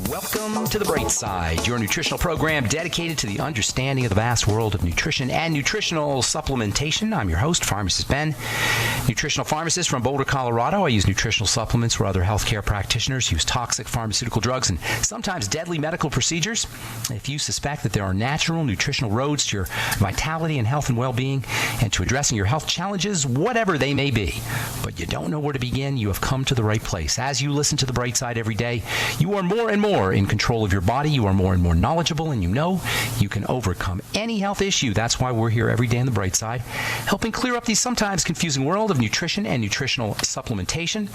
Welcome to The Bright Side, your nutritional program dedicated to the understanding of the vast world of nutrition and nutritional supplementation. I'm your host, Pharmacist Ben, nutritional pharmacist from Boulder, Colorado. I use nutritional supplements where other healthcare practitioners use toxic pharmaceutical drugs and sometimes deadly medical procedures. If you suspect that there are natural nutritional roads to your vitality and health and well-being and to addressing your health challenges, whatever they may be, but you don't know where to begin, you have come to the right place. As you listen to The Bright Side every day, you are more and more in control of your body. You are more and more knowledgeable, and you know you can overcome any health issue. That's why we're here every day on The Bright Side, helping clear up the sometimes confusing world of nutrition and nutritional supplementation.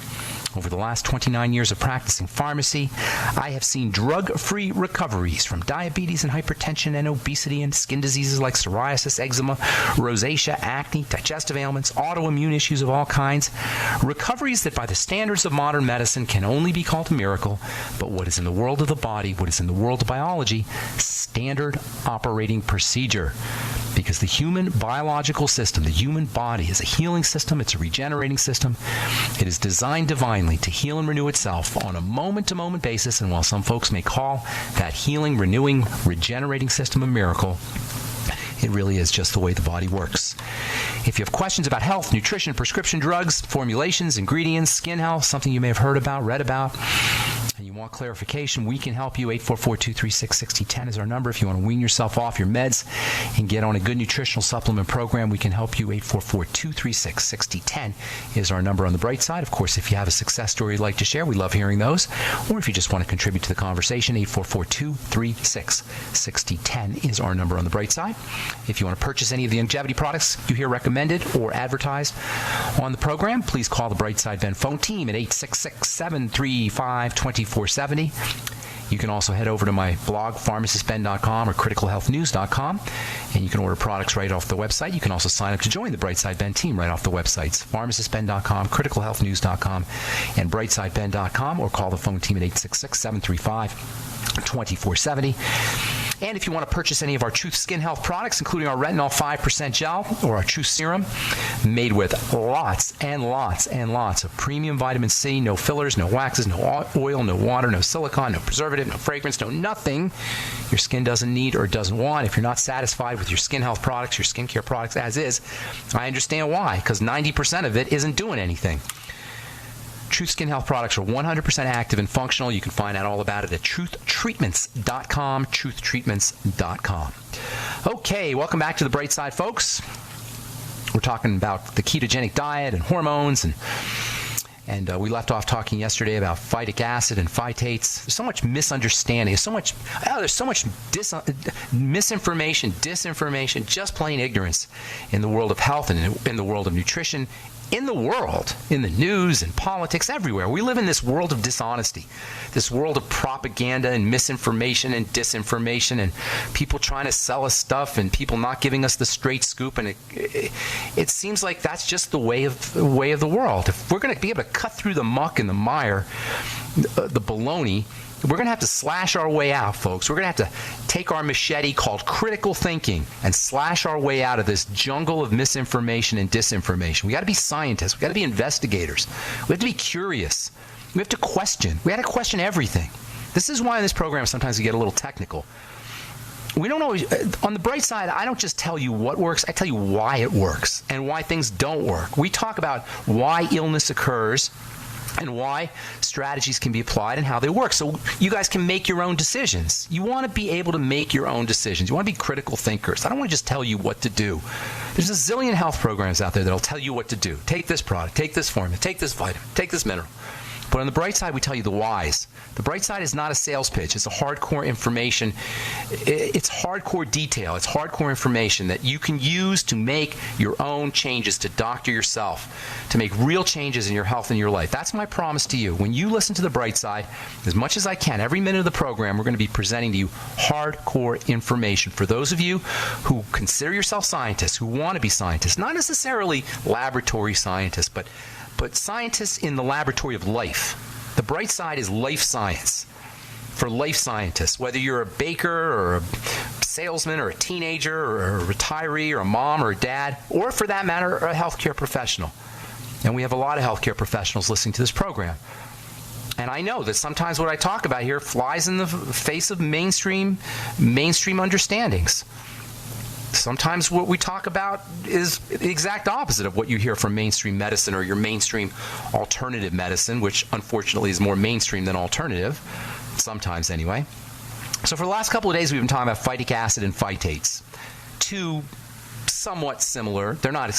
Over the last 29 years of practicing pharmacy, I have seen drug-free recoveries from diabetes and hypertension and obesity and skin diseases like psoriasis, eczema, rosacea, acne, digestive ailments, autoimmune issues of all kinds. Recoveries that by the standards of modern medicine can only be called a miracle, but what is in the world of the body, what is in the world of biology, standard operating procedure. Because the human biological system, the human body, is a healing system, it's a regenerating system. It is designed divinely to heal and renew itself on a moment-to-moment basis, and while some folks may call that healing, renewing, regenerating system a miracle, it really is just the way the body works. If you have questions about health, nutrition, prescription drugs, formulations, ingredients, skin health, something you may have heard about, read about, and you want clarification, we can help you. 844-236-6010 is our number. If you want to wean yourself off your meds and get on a good nutritional supplement program, we can help you. 844-236-6010 is our number on the bright side. Of course, if you have a success story you'd like to share, we love hearing those. Or if you just want to contribute to the conversation, 844-236-6010 is our number on the bright side. If you want to purchase any of the longevity products you hear recommended or advertised on the program, please call the Bright Side Ben phone team at 866-735-2470. You can also head over to my blog, pharmacistben.com or criticalhealthnews.com, and you can order products right off the website. You can also sign up to join the Brightside Ben team right off the websites, pharmacistben.com, criticalhealthnews.com, and brightsideben.com, or call the phone team at 866-735-2470. And if you want to purchase any of our Truth Skin Health products, including our Retinol 5% gel or our Truth Serum, made with lots and lots and lots of premium vitamin C, no fillers, no waxes, no oil, no water, no silicone, no preservative, no fragrance, no nothing your skin doesn't need or doesn't want. If you're not satisfied with your skin health products, your skincare products as is, I understand why, because 90% of it isn't doing anything. Truth Skin Health products are 100% active and functional. You can find out all about it at truthtreatments.com, truthtreatments.com. Okay, welcome back to the Bright Side, folks. We're talking about the ketogenic diet and hormones, and we left off talking yesterday about phytic acid and phytates. There's so much misunderstanding. There's so much misinformation, disinformation, just plain ignorance in the world of health and in the world of nutrition. In the world, in the news and politics, everywhere. We live in this world of dishonesty, this world of propaganda and misinformation and disinformation, and people trying to sell us stuff and people not giving us the straight scoop. And it seems like that's just the way of the world. If we're going to be able to cut through the muck and the mire, the baloney, we're going to have to slash our way out, folks. We're going to have to take our machete called critical thinking and slash our way out of this jungle of misinformation and disinformation. We got to be scientists. We got to be investigators. We have to be curious. We have to question. We got to question everything. This is why in this program sometimes we get a little technical. We don't always, on the bright side, I don't just tell you what works. I tell you why it works and why things don't work. We talk about why illness occurs and why strategies can be applied and how they work. So you guys can make your own decisions. You want to be able to make your own decisions. You want to be critical thinkers. I don't want to just tell you what to do. There's a zillion health programs out there that'll tell you what to do. Take this product, take this formula, take this vitamin, take this mineral. But on the bright side, we tell you the whys. The bright side is not a sales pitch. It's a hardcore information. It's hardcore detail. It's hardcore information that you can use to make your own changes, to doctor yourself, to make real changes in your health and your life. That's my promise to you. When you listen to the bright side, as much as I can, every minute of the program, we're going to be presenting to you hardcore information. For those of you who consider yourself scientists, who want to be scientists, not necessarily laboratory scientists, but scientists in the laboratory of life. The bright side is life science for life scientists, whether you're a baker or a salesman or a teenager or a retiree or a mom or a dad, or for that matter, a healthcare professional. And we have a lot of healthcare professionals listening to this program. And I know that sometimes what I talk about here flies in the face of mainstream understandings. Sometimes what we talk about is the exact opposite of what you hear from mainstream medicine or your mainstream alternative medicine, which unfortunately is more mainstream than alternative, sometimes anyway. So for the last couple of days, we've been talking about phytic acid and phytates. Two somewhat similar. They're not.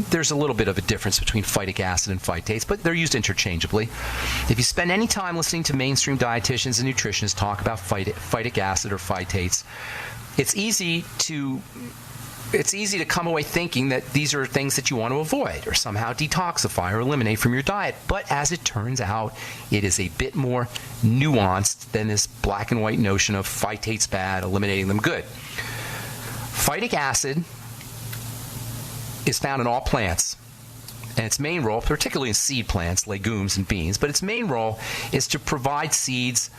There's a little bit of a difference between phytic acid and phytates, but they're used interchangeably. If you spend any time listening to mainstream dietitians and nutritionists talk about phytic acid or phytates, it's easy to come away thinking that these are things that you want to avoid or somehow detoxify or eliminate from your diet. But as it turns out, it is a bit more nuanced than this black and white notion of phytates bad, eliminating them good. Phytic acid is found in all plants, and its main role, particularly in seed plants, legumes and beans, but its main role is to provide seeds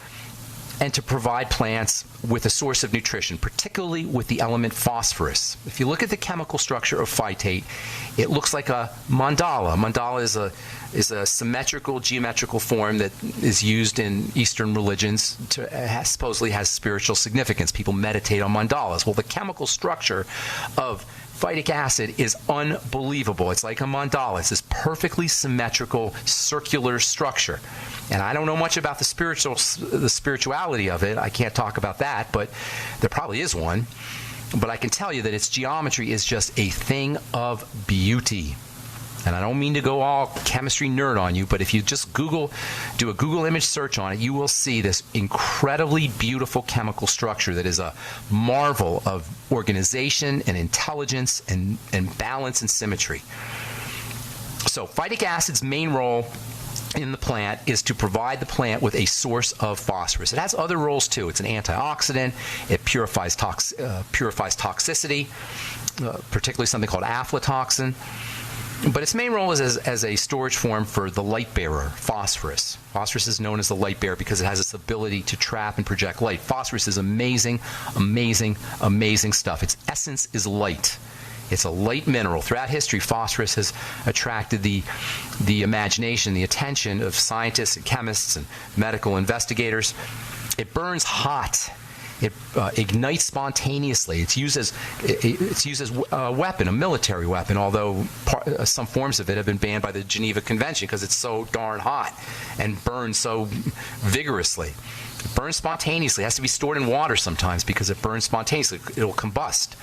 and to provide plants with a source of nutrition, particularly with the element phosphorus. If you look at the chemical structure of phytate, it looks like a mandala. Mandala is a symmetrical, geometrical form that is used in Eastern religions supposedly has spiritual significance. People meditate on mandalas. Well, the chemical structure of phytic acid is unbelievable. It's like a mandala. It's this perfectly symmetrical, circular structure. And I don't know much about the spirituality of it. I can't talk about that, but there probably is one. But I can tell you that its geometry is just a thing of beauty. And I don't mean to go all chemistry nerd on you, but if you just do a Google image search on it, you will see this incredibly beautiful chemical structure that is a marvel of organization and intelligence and balance and symmetry. So phytic acid's main role in the plant is to provide the plant with a source of phosphorus. It has other roles too. It's an antioxidant. It purifies toxicity, particularly something called aflatoxin. But its main role is as a storage form for the light bearer, phosphorus. Phosphorus is known as the light bearer because it has its ability to trap and project light. Phosphorus is amazing, amazing, amazing stuff. Its essence is light. It's a light mineral. Throughout history, phosphorus has attracted the imagination, the attention of scientists and chemists and medical investigators. It burns hot. It ignites spontaneously. It's used as a weapon, a military weapon, although some forms of it have been banned by the Geneva Convention because it's so darn hot and burns so vigorously. It burns spontaneously. It has to be stored in water sometimes because it burns spontaneously. It'll combust.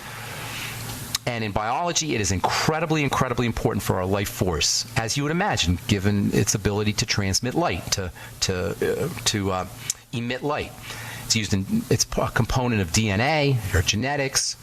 And in biology, it is incredibly, incredibly important for our life force, as you would imagine, given its ability to transmit light, to emit light. It's a component of DNA, or genetics,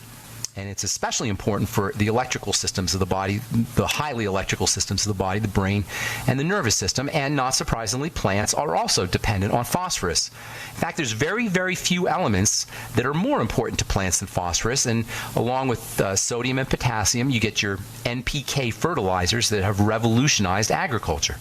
and it's especially important for the electrical systems of the body, the highly electrical systems of the body, the brain, and the nervous system. And not surprisingly, plants are also dependent on phosphorus. In fact, there's very, very few elements that are more important to plants than phosphorus. And along with sodium and potassium, you get your NPK fertilizers that have revolutionized agriculture.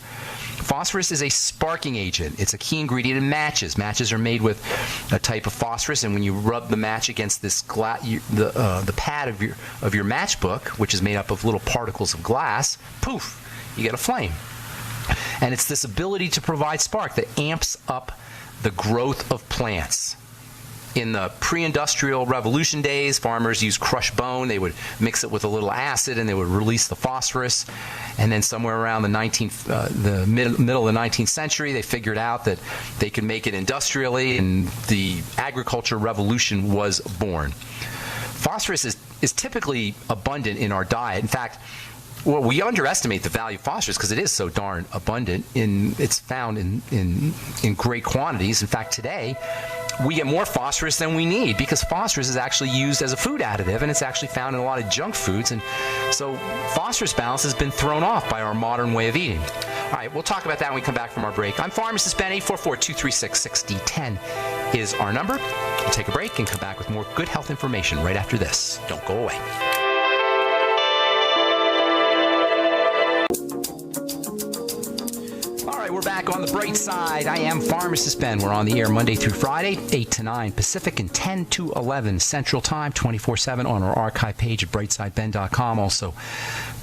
Phosphorus is a sparking agent. It's a key ingredient in matches. Matches are made with a type of phosphorus, and when you rub the match against this the pad of your matchbook, which is made up of little particles of glass, poof, you get a flame. And it's this ability to provide spark that amps up the growth of plants. In the pre-industrial revolution days, farmers used crushed bone. They would mix it with a little acid, and they would release the phosphorus. And then somewhere around the middle of the 19th century, they figured out that they could make it industrially, and the agriculture revolution was born. Phosphorus is typically abundant in our diet. In fact, well, we underestimate the value of phosphorus because it is so darn abundant. It's found in great quantities. In fact, today, we get more phosphorus than we need because phosphorus is actually used as a food additive, and it's actually found in a lot of junk foods. And so phosphorus balance has been thrown off by our modern way of eating. All right, we'll talk about that when we come back from our break. I'm Pharmacist Ben. 844-236-6010 is our number. We'll take a break and come back with more good health information right after this. Don't go away. We're back back on the bright side. I am Pharmacist Ben. We're on the air Monday through Friday, 8 to 9 Pacific and 10 to 11 Central Time, 24/7 on our archive page at brightsideben.com. Also,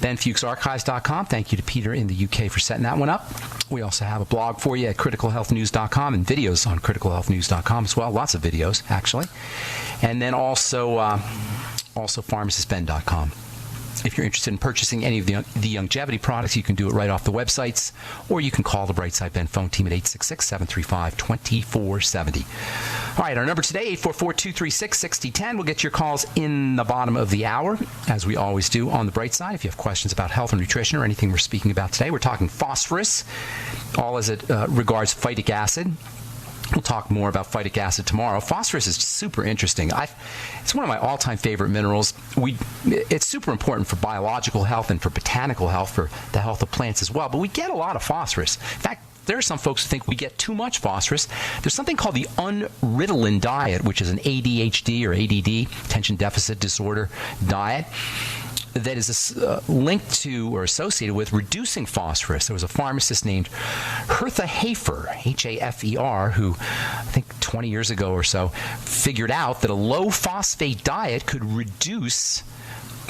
benfuchsarchives.com. Thank you to Peter in the UK for setting that one up. We also have a blog for you at criticalhealthnews.com and videos on criticalhealthnews.com as well. Lots of videos, actually. And then also pharmacistben.com. If you're interested in purchasing any of the longevity products, you can do it right off the websites, or you can call the Brightside Ben phone team at 866-735-2470. All right, our number today, 844-236-6010. We'll get your calls in the bottom of the hour, as we always do on the Bright Side. If you have questions about health or nutrition or anything we're speaking about today, we're talking phosphorus, all as it regards phytic acid. We'll talk more about phytic acid tomorrow. Phosphorus is super interesting. It's one of my all-time favorite minerals. It's super important for biological health and for botanical health, for the health of plants as well. But we get a lot of phosphorus. In fact, there are some folks who think we get too much phosphorus. There's something called the unritalin diet, which is an ADHD or ADD, attention deficit disorder diet, that is linked to or associated with reducing phosphorus. There was a pharmacist named Hertha Hafer, Hafer, who I think 20 years ago or so figured out that a low-phosphate diet could reduce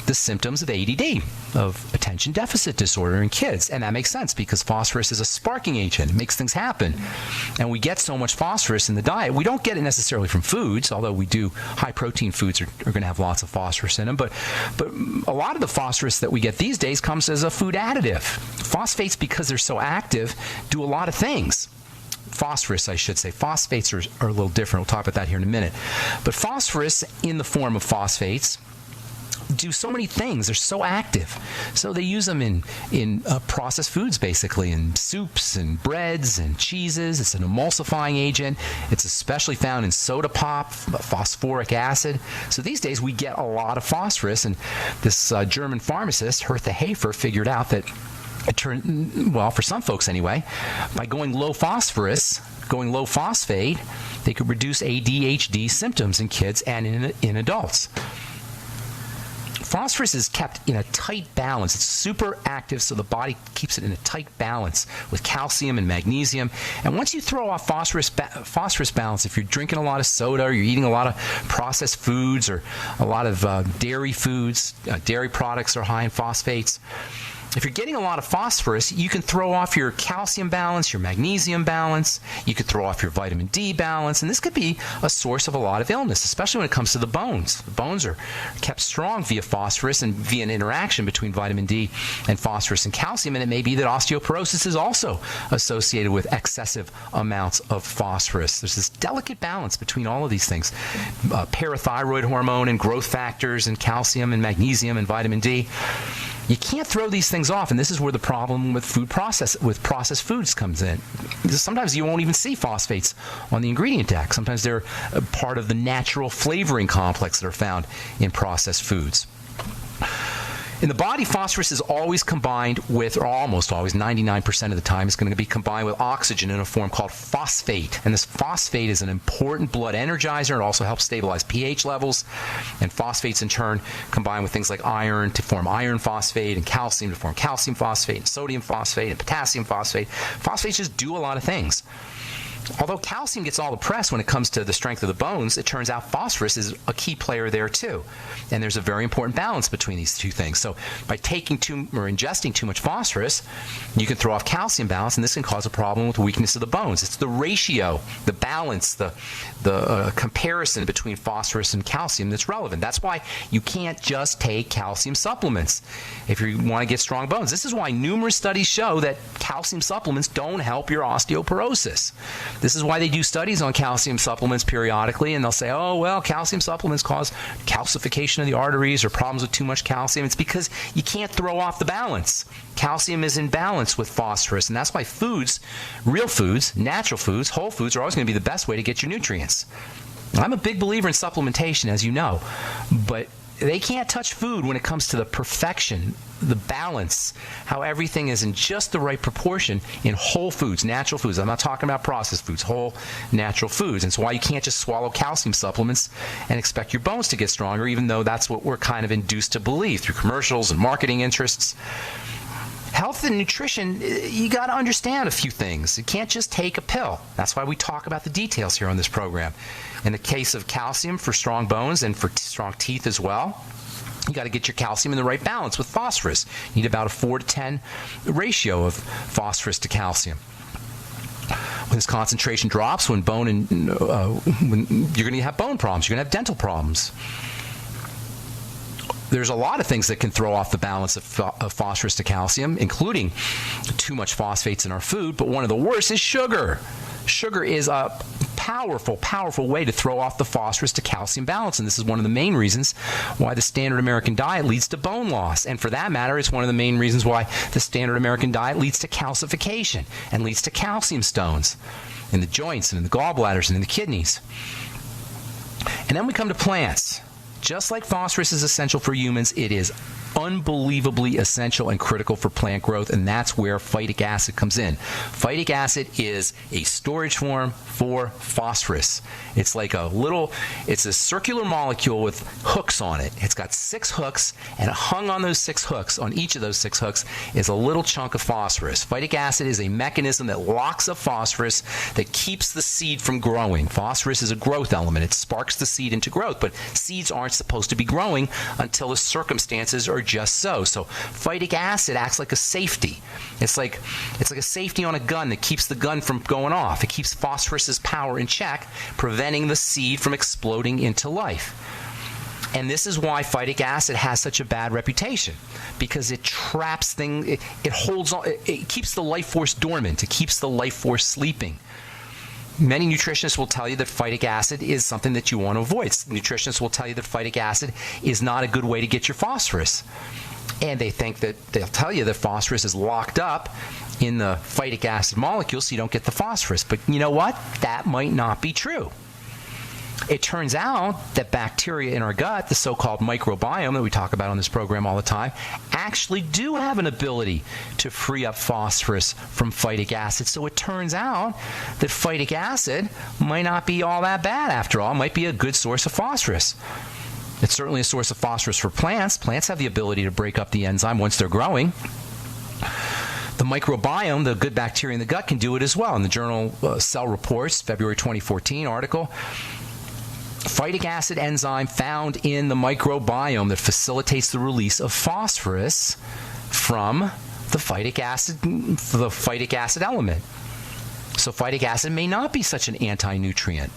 the symptoms of ADD, of attention deficit disorder in kids. And that makes sense because phosphorus is a sparking agent. It makes things happen. And we get so much phosphorus in the diet. We don't get it necessarily from foods, although we do. High-protein foods are going to have lots of phosphorus in them. But a lot of the phosphorus that we get these days comes as a food additive. Phosphates, because they're so active, do a lot of things. Phosphorus, I should say. Phosphates are a little different. We'll talk about that here in a minute. But phosphorus, in the form of phosphates, do so many things. They're so active. So they use them in processed foods, basically, in soups and breads and cheeses. It's an emulsifying agent. It's especially found in soda pop, phosphoric acid. So these days we get a lot of phosphorus, and this German pharmacist, Hertha Hafer, figured out that it turned, well, for some folks anyway, by going low phosphorus, going low phosphate, they could reduce ADHD symptoms in kids and in adults. Phosphorus is kept in a tight balance. It's super active, so the body keeps it in a tight balance with calcium and magnesium. And once you throw off phosphorus balance, if you're drinking a lot of soda or you're eating a lot of processed foods or a lot of dairy foods, dairy products are high in phosphates. If you're getting a lot of phosphorus, you can throw off your calcium balance, your magnesium balance. You could throw off your vitamin D balance. And this could be a source of a lot of illness, especially when it comes to the bones. The bones are kept strong via phosphorus and via an interaction between vitamin D and phosphorus and calcium. And it may be that osteoporosis is also associated with excessive amounts of phosphorus. There's this delicate balance between all of these things. Parathyroid hormone and growth factors and calcium and magnesium and vitamin D. You can't throw these things off, and this is where the problem with processed foods comes in. Sometimes you won't even see phosphates on the ingredient tag. Sometimes they're a part of the natural flavoring complex that are found in processed foods. In the body, phosphorus is always combined with, or almost always, 99% of the time, it's going to be combined with oxygen in a form called phosphate. And this phosphate is an important blood energizer. It also helps stabilize pH levels. And phosphates, in turn, combine with things like iron to form iron phosphate, and calcium to form calcium phosphate, and sodium phosphate, and potassium phosphate. Phosphates just do a lot of things. Although calcium gets all the press when it comes to the strength of the bones, it turns out phosphorus is a key player there too. And there's a very important balance between these two things. So by taking or ingesting too much phosphorus, you can throw off calcium balance, and this can cause a problem with weakness of the bones. It's the ratio, the balance, the comparison between phosphorus and calcium that's relevant. That's why you can't just take calcium supplements if you want to get strong bones. This is why numerous studies show that calcium supplements don't help your osteoporosis. This is why they do studies on calcium supplements periodically, and they'll say, oh, well, calcium supplements cause calcification of the arteries or problems with too much calcium. It's because you can't throw off the balance. Calcium is in balance with phosphorus, and that's why foods, real foods, natural foods, whole foods are always going to be the best way to get your nutrients. I'm a big believer in supplementation, as you know, but they can't touch food when it comes to the perfection, the balance, how everything is in just the right proportion in whole foods, natural foods. I'm not talking about processed foods, whole natural foods. And so why you can't just swallow calcium supplements and expect your bones to get stronger, even though that's what we're kind of induced to believe through commercials and marketing interests. Health and nutrition, you got to understand a few things. You can't just take a pill. That's why we talk about the details here on this program. In the case of calcium for strong bones and for strong teeth as well, you got to get your calcium in the right balance with phosphorus. You need about a 4 to 10 ratio of phosphorus to calcium. When this concentration drops, when you're going to have bone problems, you're going to have dental problems. There's a lot of things that can throw off the balance of phosphorus to calcium, including too much phosphates in our food, but one of the worst is sugar. Sugar is a powerful, powerful way to throw off the phosphorus to calcium balance, and this is one of the main reasons why the standard American diet leads to bone loss. And for that matter, it's one of the main reasons why the standard American diet leads to calcification and leads to calcium stones in the joints and in the gallbladders and in the kidneys. And then we come to plants. Just like phosphorus is essential for humans, it is unbelievably essential and critical for plant growth, and that's where phytic acid comes in. Phytic acid is a storage form for phosphorus. It's like it's a circular molecule with hooks on it. It's got 6 hooks, and hung on those 6 hooks, on each of those 6 hooks, is a little chunk of phosphorus. Phytic acid is a mechanism that locks up phosphorus that keeps the seed from growing. Phosphorus is a growth element. It sparks the seed into growth, but seeds aren't supposed to be growing until the circumstances are just so. So phytic acid acts like a safety. It's like a safety on a gun that keeps the gun from going off. It keeps phosphorus's power in check, preventing the seed from exploding into life. And this is why phytic acid has such a bad reputation, because it traps things, it holds on, it keeps the life force dormant, it keeps the life force sleeping. Many nutritionists will tell you that phytic acid is something that you want to avoid. Nutritionists will tell you that phytic acid is not a good way to get your phosphorus. And they'll tell you that phosphorus is locked up in the phytic acid molecule so you don't get the phosphorus. But you know what? That might not be true. It turns out that bacteria in our gut, the so-called microbiome that we talk about on this program all the time, actually do have an ability to free up phosphorus from phytic acid. So it turns out that phytic acid might not be all that bad after all. It might be a good source of phosphorus. It's certainly a source of phosphorus for plants. Plants have the ability to break up the enzyme once they're growing. The microbiome, the good bacteria in the gut, can do it as well. In the journal Cell Reports, February 2014 article, phytic acid enzyme found in the microbiome that facilitates the release of phosphorus from the phytic acid element. So phytic acid may not be such an anti-nutrient.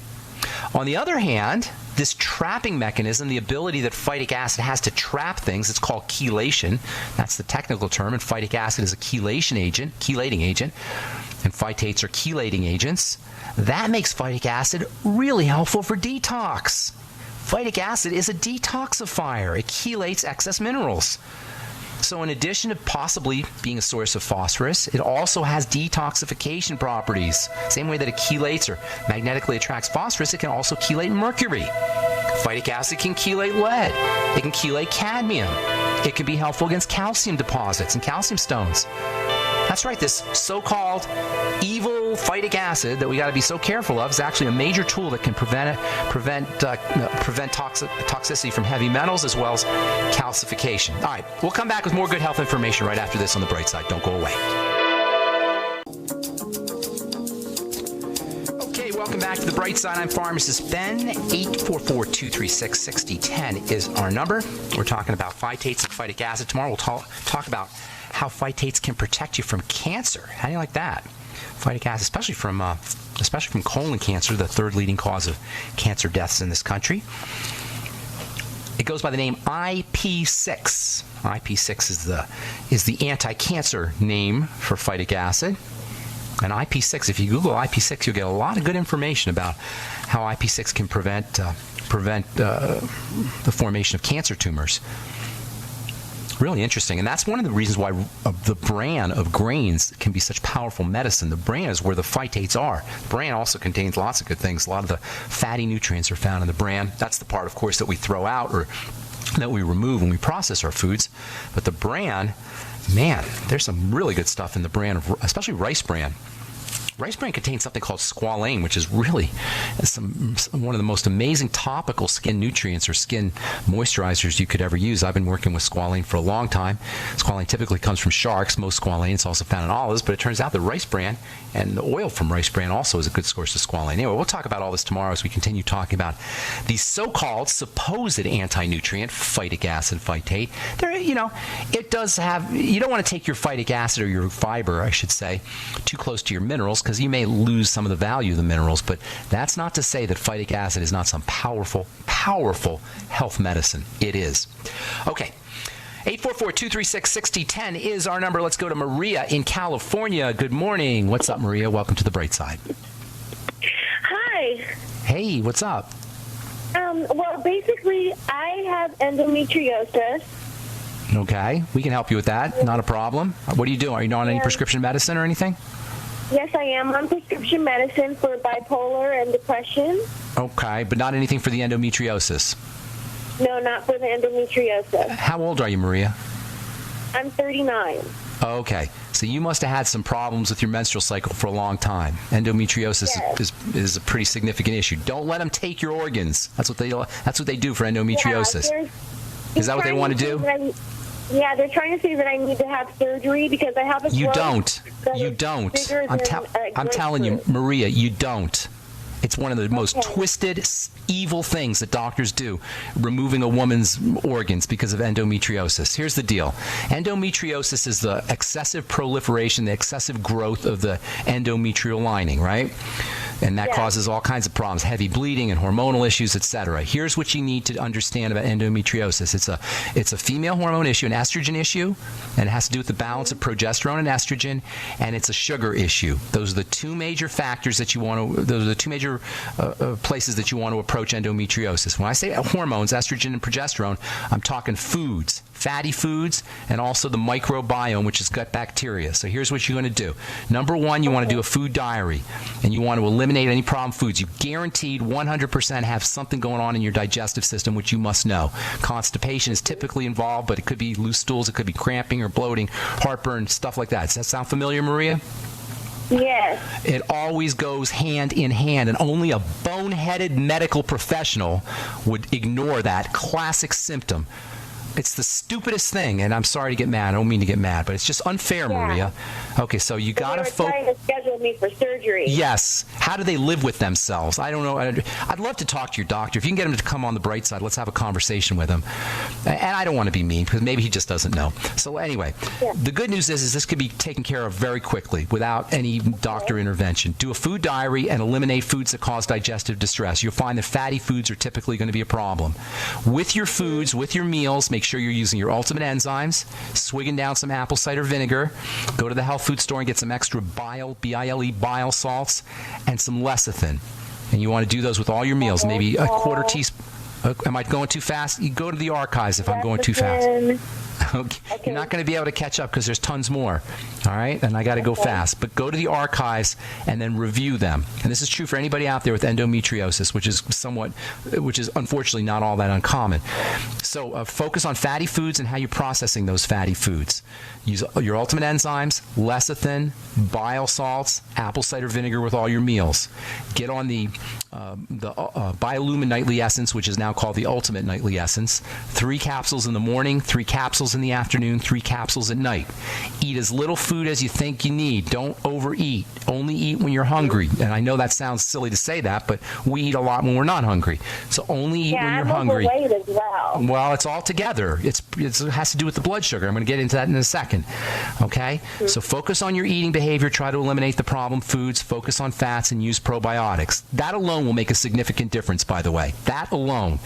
On the other hand, this trapping mechanism, the ability that phytic acid has to trap things, it's called chelation. That's the technical term, and phytic acid is a chelating agent, and phytates are chelating agents. That makes phytic acid really helpful for detox. Phytic acid is a detoxifier. It chelates excess minerals. So in addition to possibly being a source of phosphorus, it also has detoxification properties. Same way that it chelates or magnetically attracts phosphorus, it can also chelate mercury. Phytic acid can chelate lead. It can chelate cadmium. It can be helpful against calcium deposits and calcium stones. That's right, this so-called evil phytic acid that we got to be so careful of is actually a major tool that can prevent toxicity from heavy metals as well as calcification. All right, we'll come back with more good health information right after this on The Bright Side. Don't go away. Okay, welcome back to The Bright Side. I'm pharmacist Ben. 844-236-6010 is our number. We're talking about phytates and phytic acid. Tomorrow we'll talk about how phytates can protect you from cancer. How do you like that? Phytic acid, especially from colon cancer, the third leading cause of cancer deaths in this country. It goes by the name IP6. IP6 is the anti-cancer name for phytic acid. And IP6, if you Google IP6, you'll get a lot of good information about how IP6 can prevent the formation of cancer tumors. Really interesting. And that's one of the reasons why the bran of grains can be such powerful medicine. The bran is where the phytates are. The bran also contains lots of good things. A lot of the fatty nutrients are found in the bran. That's the part, of course, that we throw out or that we remove when we process our foods. But the bran, man, there's some really good stuff in the bran, especially rice bran. Rice bran contains something called squalane, which is really one of the most amazing topical skin nutrients or skin moisturizers you could ever use. I've been working with squalane for a long time. Squalane typically comes from sharks. Most squalane is also found in olives, but it turns out that rice bran and the oil from rice bran also is a good source of squalane. Anyway, we'll talk about all this tomorrow as we continue talking about the so-called supposed anti-nutrient, phytic acid phytate. It does have, you don't want to take your phytic acid or your fiber, I should say, too close to your minerals, because you may lose some of the value of the minerals, but that's not to say that phytic acid is not some powerful, powerful health medicine. It is. Okay. 844-236-6010 is our number. Let's go to Maria in California. Good morning. What's up, Maria? Welcome to the Bright Side. Hi. Hey, what's up? Well, basically, I have endometriosis. Okay. We can help you with that. Not a problem. What are you doing? Are you on any prescription medicine or anything? Yes, I am on prescription medicine for bipolar and depression. Okay, but not anything for the endometriosis? No, not for the endometriosis. How old are you, Maria? I'm 39. Okay, so you must have had some problems with your menstrual cycle for a long time. Endometriosis is a pretty significant issue. Don't let them take your organs. That's what they do for endometriosis. Yeah, is that what they want to do? Yeah, they're trying to say that I need to have surgery because I have a You don't. You don't. I'm telling you, Maria, you don't. It's one of the most twisted, evil things that doctors do, removing a woman's organs because of endometriosis. Here's the deal. Endometriosis is the excessive proliferation, the excessive growth of the endometrial lining, right? And that causes all kinds of problems, heavy bleeding and hormonal issues, etc. Here's what you need to understand about endometriosis. It's a female hormone issue, an estrogen issue, and it has to do with the balance of progesterone and estrogen, and it's a sugar issue. Those are the two major factors that you want to, those are the two major places that you want to approach endometriosis. When I say hormones, estrogen and progesterone, I'm talking foods, fatty foods, and also the microbiome, which is gut bacteria. So here's what you're going to do. Number one, you want to do a food diary, and you want to eliminate any problem foods. You guaranteed 100% have something going on in your digestive system, which you must know. Constipation is typically involved, but it could be loose stools, it could be cramping or bloating, heartburn, stuff like that. Does that sound familiar, Maria? Yes. It always goes hand in hand, and only a boneheaded medical professional would ignore that classic symptom. It's the stupidest thing, and I'm sorry to get mad. I don't mean to get mad, but it's just unfair, Maria. Okay, so you got to focus. They were trying to schedule me for surgery. Yes. How do they live with themselves? I don't know. I'd love to talk to your doctor. If you can get him to come on the Bright Side, let's have a conversation with him. And I don't want to be mean, because maybe he just doesn't know. So anyway, the good news is this could be taken care of very quickly without any doctor intervention. Do a food diary and eliminate foods that cause digestive distress. You'll find that fatty foods are typically going to be a problem. With your foods, with your meals, make sure you're using your ultimate enzymes, swigging down some apple cider vinegar, go to the health food store and get some extra bile, B-I-L-E, bile salts, and some lecithin. And you want to do those with all your meals, maybe a quarter teaspoon. Am I going too fast? You go to the archives if I'm going too fast. Okay. You're not going to be able to catch up because there's tons more. All right? And I got to go fast. But go to the archives and then review them. And this is true for anybody out there with endometriosis, which is unfortunately not all that uncommon. So focus on fatty foods and how you're processing those fatty foods. Use your ultimate enzymes, lecithin, bile salts, apple cider vinegar with all your meals. Get on the Biolumin Nightly Essence, which is now called the Ultimate Nightly Essence. 3 capsules in the morning, 3 capsules in the afternoon, 3 capsules at night. Eat as little food as you think you need. Don't overeat. Only eat when you're hungry. And I know that sounds silly to say that, but we eat a lot when we're not hungry. So only eat when you're hungry. I'm overweight as well. Well, it's all together. It has to do with the blood sugar. I'm going to get into that in a second. Okay? So focus on your eating behavior. Try to eliminate the problem foods. Focus on fats and use probiotics. That alone will make a significant difference, by the way. That alone.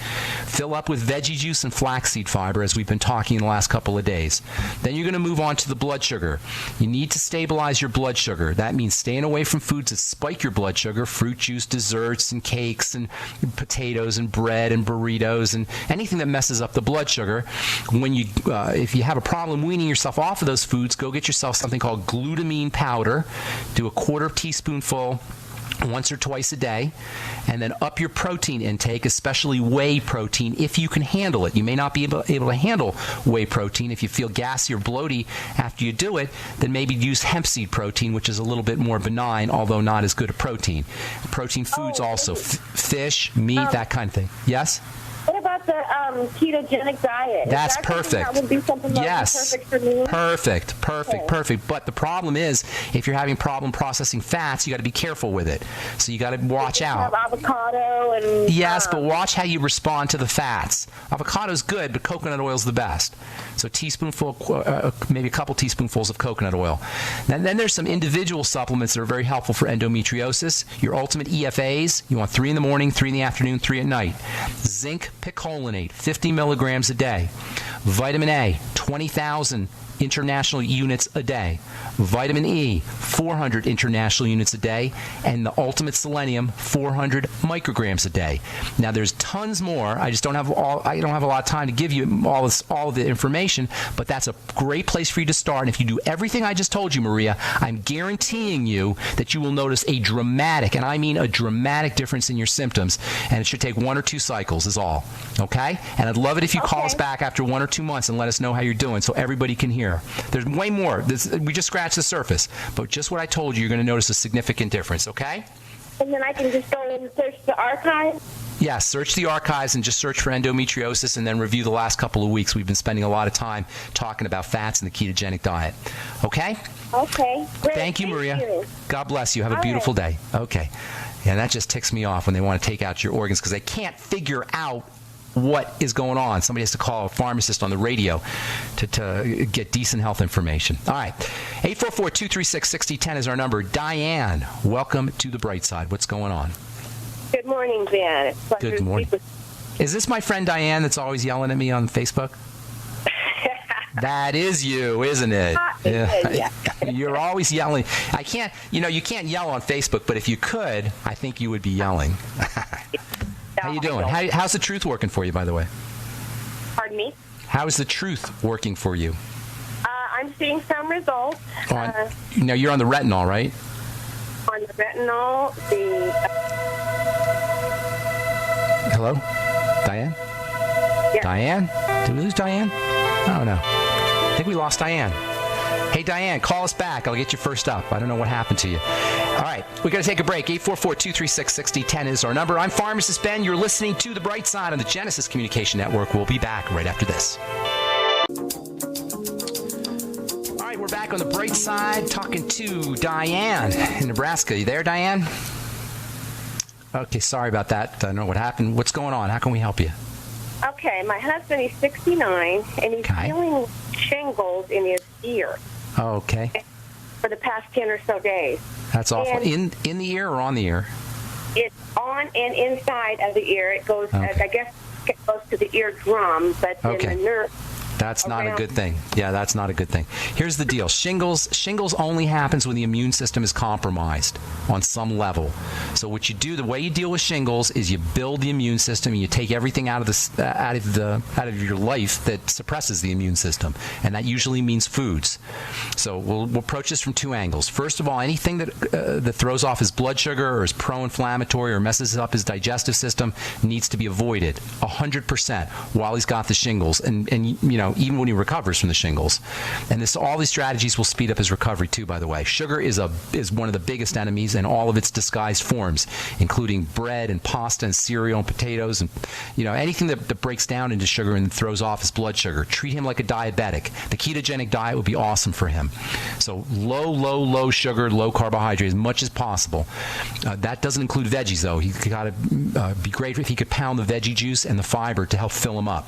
Fill up with veggie juice and flaxseed fiber, as we've been talking in the last couple of days. Then you're going to move on to the blood sugar. You need to stabilize your blood sugar. That means staying away from foods that spike your blood sugar, fruit juice, desserts, and cakes, and potatoes, and bread, and burritos, and anything that messes up the blood sugar. If you have a problem weaning yourself off of those foods, go get yourself something called glutamine powder. Do a quarter teaspoonful once or twice a day, and then up your protein intake, especially whey protein, if you can handle it. You may not be able to handle whey protein. If you feel gassy or bloaty after you do it, then maybe use hemp seed protein, which is a little bit more benign, although not as good a protein. Protein foods also, fish, meat, that kind of thing. Yes? What about the ketogenic diet? That's perfect. That would be something that would be perfect for me. Perfect. But the problem is, if you're having problem processing fats, you got to be careful with it. So you got to watch out. Have avocado and yes, but watch how you respond to the fats. Avocado's good, but coconut oil's the best. So maybe a couple teaspoonfuls of coconut oil. And then there's some individual supplements that are very helpful for endometriosis. Your ultimate EFAs, you want 3 in the morning, 3 in the afternoon, 3 at night. Zinc picolinate, 50 milligrams a day. Vitamin A, 20,000 international units a day. Vitamin E, 400 international units a day. And the ultimate selenium, 400 micrograms a day. Now there's tons more. I don't have a lot of time to give you all of the information, but that's a great place for you to start. And if you do everything I just told you, Maria, I'm guaranteeing you that you will notice a dramatic, and I mean a dramatic difference in your symptoms. And it should take 1 or 2 cycles is all. Okay? And I'd love it if you call us back after 1 or 2 months and let us know how you're doing so everybody can hear. There's way more. We just scratched the surface. But just what I told you, you're going to notice a significant difference, okay? And then I can just go and search the archives? Yeah, search the archives and just search for endometriosis and then review the last couple of weeks. We've been spending a lot of time talking about fats and the ketogenic diet. Okay? Okay. Great. Thank you, Maria. You. God bless you. Have a beautiful day. Okay. Yeah, that just ticks me off when they want to take out your organs because they can't figure out what is going on. Somebody has to call a pharmacist on the radio to get decent health information. All right. 844-236-6010 is our number. Diane, welcome to the bright side. What's going on? Good morning, Ben. Good morning. Is this my friend Diane that's always yelling at me on Facebook? That is you, isn't it? Yeah. You're always yelling. You can't yell on Facebook, but if you could, I think you would be yelling. How you doing? How's the truth working for you, by the way? Pardon me? How is the truth working for you? I'm seeing some results. Now, you're on the retinol, right? On the retinol, Hello? Diane? Yeah. Diane? Did we lose Diane? Oh, no. I think we lost Diane. Hey, Diane, call us back. I'll get you first up. I don't know what happened to you. All right, we got to take a break. 844-236-6010 is our number. I'm Pharmacist Ben. You're listening to The Bright Side on the Genesis Communication Network. We'll be back right after this. All right, we're back on The Bright Side talking to Diane in Nebraska. You there, Diane? Okay, sorry about that. I don't know what happened. What's going on? How can we help you? Okay, my husband, he's 69, and he's feeling shingles in his ear. Oh, okay. For the past 10 or so days. That's awful. In the ear or on the ear? It's on and inside of the ear. It goes, I guess, it goes to the eardrum, but in the nerve. That's not a good thing. Yeah, that's not a good thing. Here's the deal. Shingles only happens when the immune system is compromised on some level. So what you do, the way you deal with shingles is you build the immune system and you take everything out of your life that suppresses the immune system. And that usually means foods. So we'll approach this from 2 angles. First of all, anything that throws off his blood sugar or is pro-inflammatory or messes up his digestive system needs to be avoided 100% while he's got the shingles. And even when he recovers from the shingles. And all these strategies will speed up his recovery too, by the way. Sugar is one of the biggest enemies in all of its disguised forms, including bread and pasta and cereal and potatoes and anything that breaks down into sugar and throws off his blood sugar. Treat him like a diabetic. The ketogenic diet would be awesome for him. So low sugar, low carbohydrate as much as possible. That doesn't include veggies though. He got to be great if he could pound the veggie juice and the fiber to help fill him up.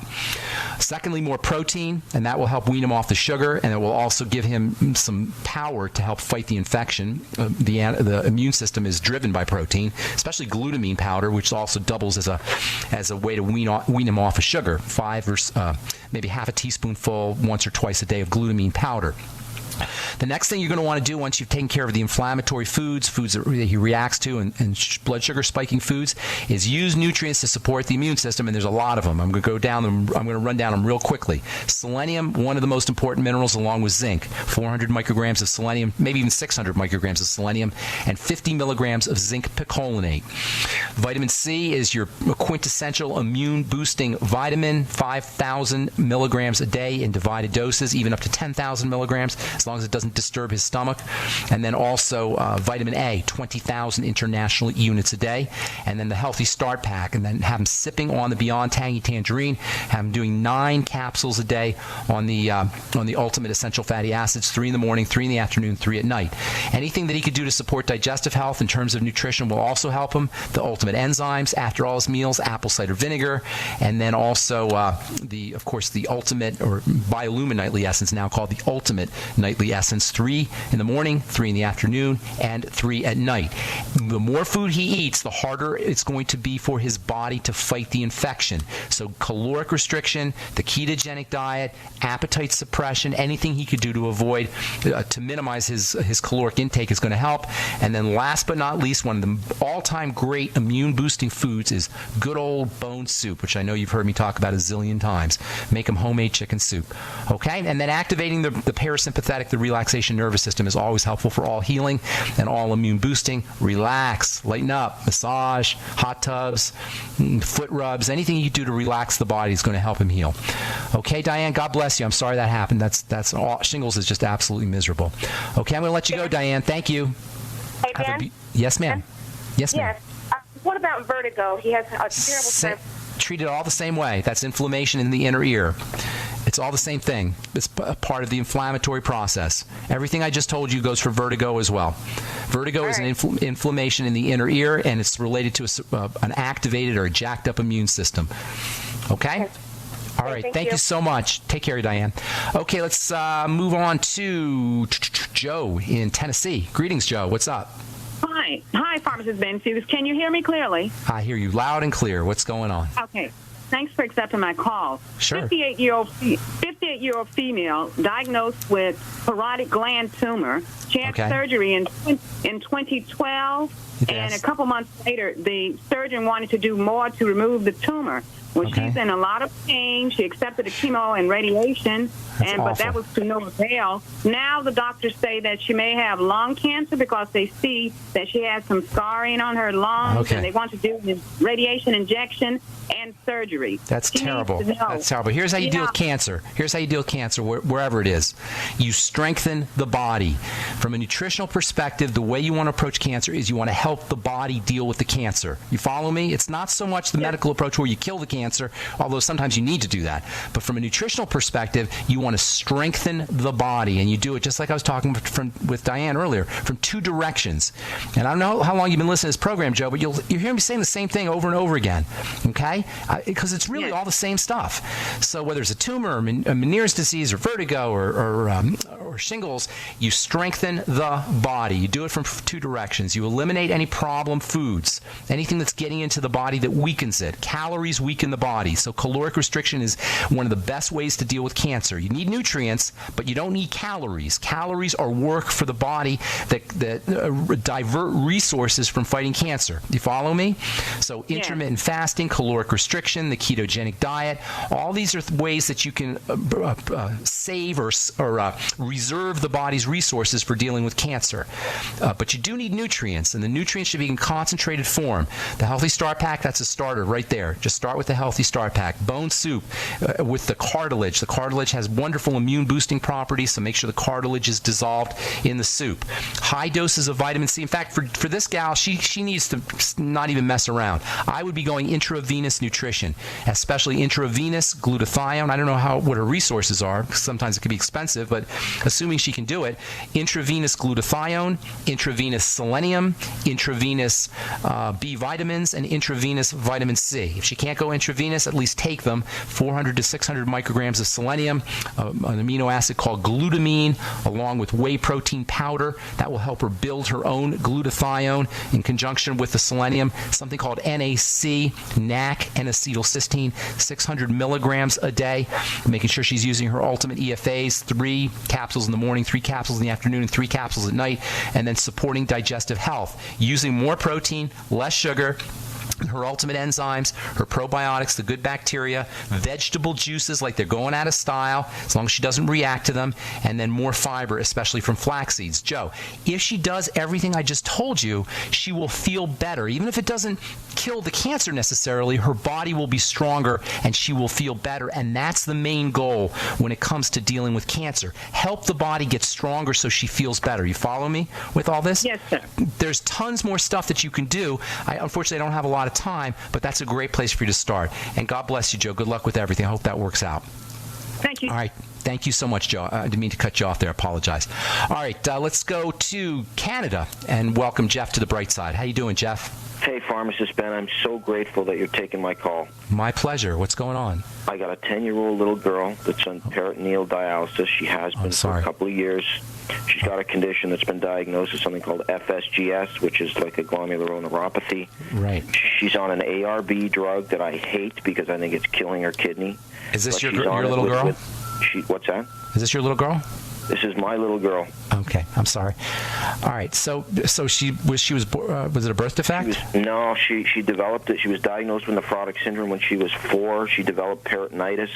Secondly, more protein, and that will help wean him off the sugar, and it will also give him some power to help fight the infection. The immune system is driven by protein, especially glutamine powder, which also doubles as a way to wean him off of sugar. 5 or maybe half a teaspoonful once or twice a day of glutamine powder. The next thing you're going to want to do once you've taken care of the inflammatory foods that he reacts to, and blood sugar spiking foods, is use nutrients to support the immune system, and there's a lot of them. I'm going to run down them real quickly. Selenium, one of the most important minerals, along with zinc. 400 micrograms of selenium, maybe even 600 micrograms of selenium, and 50 milligrams of zinc picolinate. Vitamin C is your quintessential immune-boosting vitamin, 5,000 milligrams a day in divided doses, even up to 10,000 milligrams, as long as it doesn't disturb his stomach. And then also vitamin A, 20,000 international units a day. And then the Healthy Start Pack, and then have him sipping on the Beyond Tangy Tangerine, have him doing 9 capsules a day on the Ultimate Essential Fatty Acids, 3 in the morning, 3 in the afternoon, 3 at night. Anything that he could do to support digestive health in terms of nutrition will also help him. The Ultimate Enzymes after all his meals, apple cider vinegar, and then also the Ultimate, or Biolumin Nightly Essence, now called the Ultimate Nightly Essence, 3 in the morning, 3 in the afternoon, and 3 at night. The more food he eats, the harder it's going to be for his body to fight the infection. So caloric restriction, the ketogenic diet, appetite suppression, anything he could do to avoid, to minimize his caloric intake is going to help. And then last but not least, one of the all-time great immune-boosting foods is good old bone soup, which I know you've heard me talk about a zillion times. Make him homemade chicken soup. Okay? And then activating the parasympathetic, the relaxation nervous system, is always helpful for all healing and all immune boosting. Relax, lighten up, massage, hot tubs, foot rubs, anything you do to relax the body is going to help him heal. Okay, Diane, God bless you. I'm sorry that happened. That's all. Shingles is just absolutely miserable. Okay, I'm going to let you go, Diane. Thank you. Hey, Ben? Yes, ma'am. Yes, ma'am. Yes. What about vertigo? He has a terrible time. Treat it all the same way. That's inflammation in the inner ear. It's all the same thing. It's a part of the inflammatory process. Everything I just told you goes for vertigo as well. Vertigo is an inflammation in the inner ear, and it's related to an activated or a jacked up immune system. Okay? All right. Thank you so much. Take care, Diane. Okay, let's move on to Joe in Tennessee. Greetings, Joe. What's up? Hi, Pharmacist Ben Fuchs. Can you hear me clearly? I hear you loud and clear. What's going on? Okay. Thanks for accepting my call. Sure. 58-year-old female diagnosed with parotid gland tumor. She had surgery in 2012, and a couple months later, the surgeon wanted to do more to remove the tumor. Well, she's in a lot of pain. She accepted the chemo and radiation, but that was to no avail. Now the doctors say that she may have lung cancer because they see that she has some scarring on her lungs, and they want to do the radiation injection and surgery. That's terrible. That's terrible. Here's how you deal with cancer. Here's how you deal with cancer, wherever it is. You strengthen the body. From a nutritional perspective, the way you want to approach cancer is you want to help the body deal with the cancer. You follow me? It's not so much the medical approach where you kill the cancer, although sometimes you need to do that. But from a nutritional perspective, you want to strengthen the body, and you do it just like I was talking with Diane earlier, from 2 directions. And I don't know how long you've been listening to this program, Joe, but you'll hear me saying the same thing over and over again, okay? Because it's really all the same stuff. So whether it's a tumor, or Meniere's disease, or vertigo, or shingles, you strengthen the body. You do it from 2 directions. You eliminate any problem foods, anything that's getting into the body that weakens it. Calories weaken the body, so caloric restriction is one of the best ways to deal with cancer. You need nutrients, but you don't need calories. Calories are work for the body that divert resources from fighting cancer. Do you follow me? So intermittent fasting, caloric restriction, the ketogenic diet, all these are ways that you can save or reserve the body's resources for dealing with cancer. But you do need nutrients, and the nutrients should be in concentrated form. The Healthy Start Pack, that's a starter right there. Just start with the Healthy Start Pack. Bone soup with the cartilage. The cartilage has wonderful immune boosting properties, so make sure the cartilage is dissolved in the soup. High doses of vitamin C. In fact, for this gal, she needs to not even mess around. I would be going intravenous nutrition, especially intravenous glutathione. I don't know what her resources are, because sometimes it can be expensive, but assuming she can do it, intravenous glutathione, intravenous selenium, intravenous B vitamins, and intravenous vitamin C. If she can't go intravenous, at least take them. 400 to 600 micrograms of selenium, an amino acid called glutamine, along with whey protein powder. That will help her build her own glutathione in conjunction with the selenium. Something called NAC, N-acetyl homocysteine, 600 milligrams a day, making sure she's using her ultimate EFAs, 3 capsules in the morning, 3 capsules in the afternoon, and 3 capsules at night, and then supporting digestive health, using more protein, less sugar, her ultimate enzymes, her probiotics, the good bacteria, vegetable juices like they're going out of style, as long as she doesn't react to them, and then more fiber, especially from flax seeds. Joe, if she does everything I just told you, she will feel better. Even if it doesn't kill the cancer necessarily, her body will be stronger and she will feel better, and that's the main goal when it comes to dealing with cancer. Help the body get stronger so she feels better. You follow me with all this? Yes, sir. There's tons more stuff that you can do. Unfortunately, I don't have a lot of time, but that's a great place for you to start. And God bless you, Joe. Good luck with everything. I hope that works out. Thank you. All right. Thank you so much, Joe. I didn't mean to cut you off there. I apologize. All right. Let's go to Canada and welcome Jeff to the bright side. How you doing, Jeff? Hey, Pharmacist Ben. I'm so grateful that you're taking my call. My pleasure. What's going on? I got a 10-year-old little girl that's on peritoneal dialysis. She has been for a couple of years. She's got a condition that's been diagnosed as something called FSGS, which is like a glomeruloneuropathy. Right. She's on an ARB drug that I hate because I think it's killing her kidney. Is this your little girl? What's that? Is this your little girl? This is my little girl. Okay, I'm sorry. All right, so was it a birth defect? She developed it. She was diagnosed with nephrotic syndrome when she was 4. She developed peritonitis,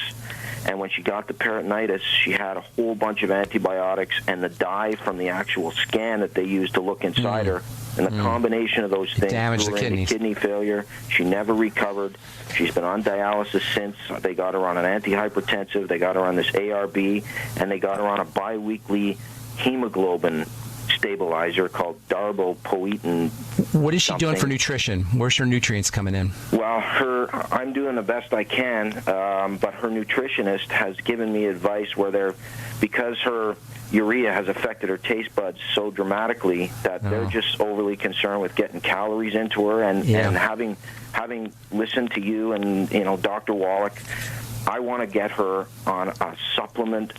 and when she got the peritonitis, she had a whole bunch of antibiotics and the dye from the actual scan that they used to look inside her. And the combination of those things damaged the kidneys. Kidney failure. She never recovered. She's been on dialysis since. They got her on an antihypertensive. They got her on this ARB, and they got her on a biweekly hemoglobin stabilizer called darbepoetin. What is she doing for nutrition? Where's her nutrients coming in? Well, I'm doing the best I can, but her nutritionist has given me advice because her urea has affected her taste buds so dramatically that they're just overly concerned with getting calories into her, and having listened to you and Dr. Wallach, I want to get her on a supplement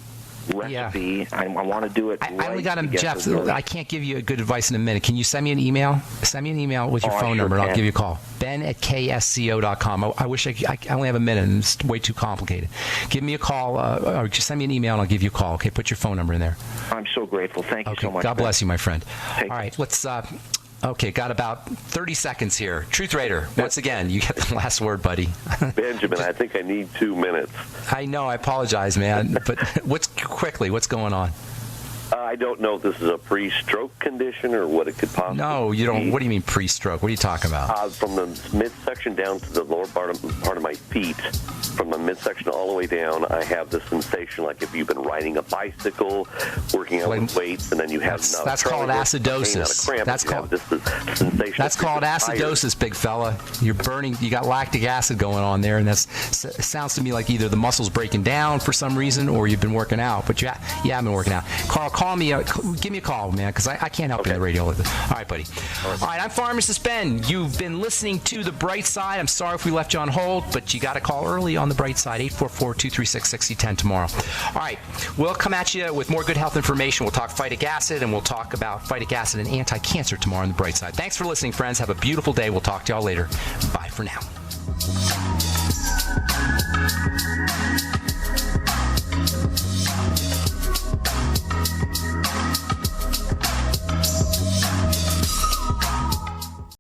recipe. I want to do it right. I only got him, Jeff. I can't give you good advice in a minute. Can you send me an email? Send me an email with your phone number, and I'll give you a call. Ben@ksco.com. I wish I only have a minute, and it's way too complicated. Give me a call, or just send me an email, and I'll give you a call. Okay, put your phone number in there. I'm so grateful. Thank you so much. God bless you, my friend. All right, let's. Okay, got about 30 seconms here. Truth Raider, once again, you get the last word, buddy. Benjamin, I think I need 2 minutes. I know, I apologize, man. But what's going on? I don't know if this is a pre-stroke condition or what it could possibly be. No, you don't. What do you mean pre-stroke? What are you talking about? From the midsection down to the lower part of my feet, from the midsection all the way down, I have this sensation like if you've been riding a bicycle, working out with weights, and then you have that's called acidosis. That's called acidosis, big fella. You're burning. You got lactic acid going on there, and it sounds to me like either the muscle's breaking down for some reason, or you've been working out. But you have been working out. Carl, call me. Give me a call, man, because I can't help you on the radio. All right, buddy. All right, I'm Pharmacist Ben. You've been listening to The Bright Side. I'm sorry if we left you on hold, but you got to call early on The Bright Side, 844-236-6010 tomorrow. All right, we'll come at you with more good health information. We'll talk phytic acid, and we'll talk about phytic acid and anti-cancer tomorrow on The Bright Side. Thanks for listening, friends. Have a beautiful day. We'll talk to y'all later. Bye for now.